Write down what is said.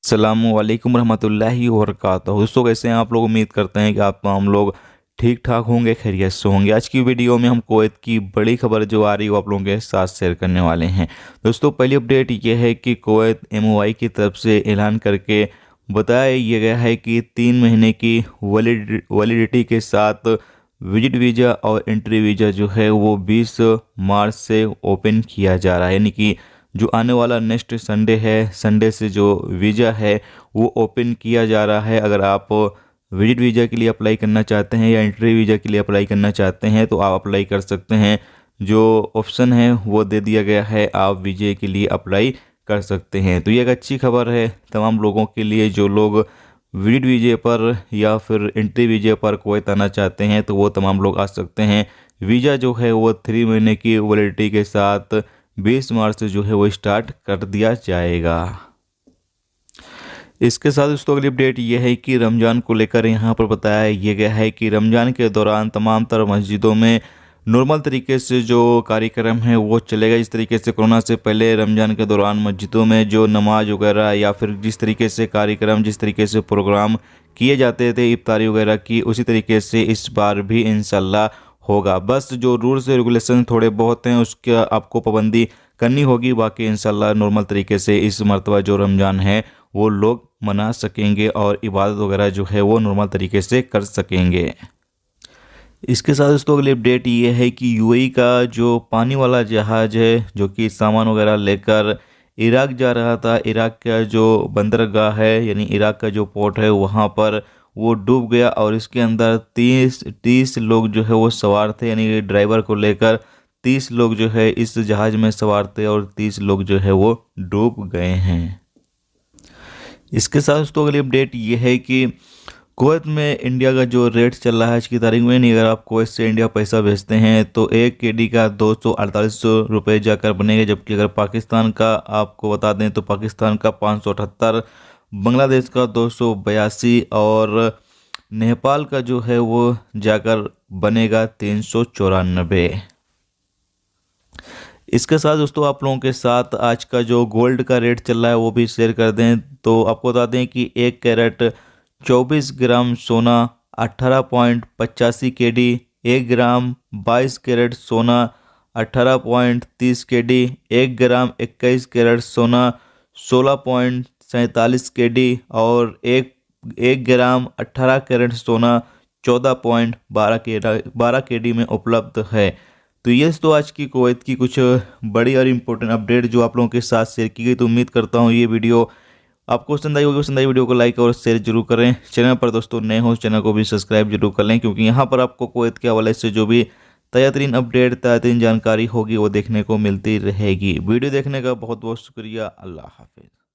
अस्सलामुअलैकुम रहमतुल्लाहि व बरकातहू। दोस्तों कैसे हैं आप लोग। उम्मीद करते हैं कि आप हम लोग ठीक ठाक होंगे, खैरियत से होंगे। आज की वीडियो में हम कुवैत की बड़ी खबर जो आ रही है वो आप लोगों के साथ शेयर करने वाले हैं। दोस्तों पहली अपडेट ये है कि कुवैत MOI की तरफ से ऐलान करके बताया ये गया है कि 3 महीने की वैलिडिटी के साथ विजिट वीज़ा और एंट्री वीज़ा जो है वो 20 मार्च से ओपन किया जा रहा है। यानी कि जो आने वाला नेक्स्ट संडे है, संडे से जो वीज़ा है वो ओपन किया जा रहा है। अगर आप विजिट वीज़ा के लिए अप्लाई करना चाहते हैं या एंट्री वीज़ा के लिए अप्लाई करना चाहते हैं तो आप अप्लाई कर सकते हैं। जो ऑप्शन है वो दे दिया गया है, आप वीज़े के लिए अप्लाई कर सकते हैं। तो ये एक अच्छी खबर है तमाम लोगों के लिए जो लोग विजिट वीज़े पर या फिर एंट्री वीज़े पर कुवैत आना चाहते हैं तो वो तमाम लोग आ सकते हैं। वीज़ा जो है वो 3 महीने की वैलिडिटी के साथ 20 मार्च से जो है वो स्टार्ट कर दिया जाएगा। इसके साथ दोस्तों अगली अपडेट ये है कि रमज़ान को लेकर यहाँ पर बताया ये गया है कि रमज़ान के दौरान तमाम तर मस्जिदों में नॉर्मल तरीके से जो कार्यक्रम है वो चलेगा। इस तरीके से कोरोना से पहले रमज़ान के दौरान मस्जिदों में जो नमाज वगैरह या फिर जिस तरीके से कार्यक्रम, जिस तरीके से प्रोग्राम किए जाते थे इफ्तारी वगैरह की, उसी तरीके से इस बार भी इंशाल्लाह होगा। बस जो रूल्स रेगुलेशन थोड़े बहुत हैं उसका आपको पाबंदी करनी होगी, बाकी इंशाल्लाह नॉर्मल तरीके से इस मरतबा जो रमज़ान है वो लोग मना सकेंगे और इबादत वगैरह जो है वो नॉर्मल तरीके से कर सकेंगे। इसके साथ दोस्तों अगली अपडेट ये है कि UAE का जो पानी वाला जहाज़ है जो कि सामान वगैरह लेकर इराक जा रहा था, इराक का जो बंदरगाह है यानी इराक का जो पोर्ट है वहाँ पर वो डूब गया और इसके अंदर 30 लोग जो है वो सवार थे। यानी ड्राइवर को लेकर 30 लोग जो है इस जहाज़ में सवार थे और 30 लोग जो है वो डूब गए हैं। इसके साथ दोस्तों अगली अपडेट ये है कि कुवैत में इंडिया का जो रेट चल रहा है आज की तारीख में, नहीं अगर आप कुवैत से इंडिया पैसा भेजते हैं तो 1 KD का 248 रुपये जाकर बनेगा। जबकि अगर पाकिस्तान का आपको बता दें तो पाकिस्तान का 578, बांग्लादेश का 282 और नेपाल का जो है वो जाकर बनेगा 394। इसके साथ दोस्तों आप लोगों के साथ आज का जो गोल्ड का रेट चल रहा है वो भी शेयर कर दें। तो आपको बता दें कि 1 कैरेट 24 ग्राम सोना 18.85 KD, 1 ग्राम 22 कैरेट सोना 18.30 KD, 1 ग्राम 21 कैरेट सोना 16.47 KD और 1 ग्राम 18 कैरेट सोना 14.12 KD में उपलब्ध है। तो ये तो आज की कुवैत की कुछ बड़ी और इम्पोर्टेंट अपडेट जो आप लोगों के साथ शेयर की गई। तो उम्मीद करता हूँ ये वीडियो आपको पसंद आई होगी। पसंद आई वीडियो को लाइक और शेयर जरूर करें। चैनल पर दोस्तों नए हो चैनल को भी सब्सक्राइब जरूर कर लें, क्योंकि यहाँ पर आपको कुवैत के हवाले से जो भी ताज़ा तरीन अपडेट, ताज़ा तरीन जानकारी होगी वो देखने को मिलती रहेगी। वीडियो देखने का बहुत बहुत शुक्रिया। अल्लाह हाफिज़।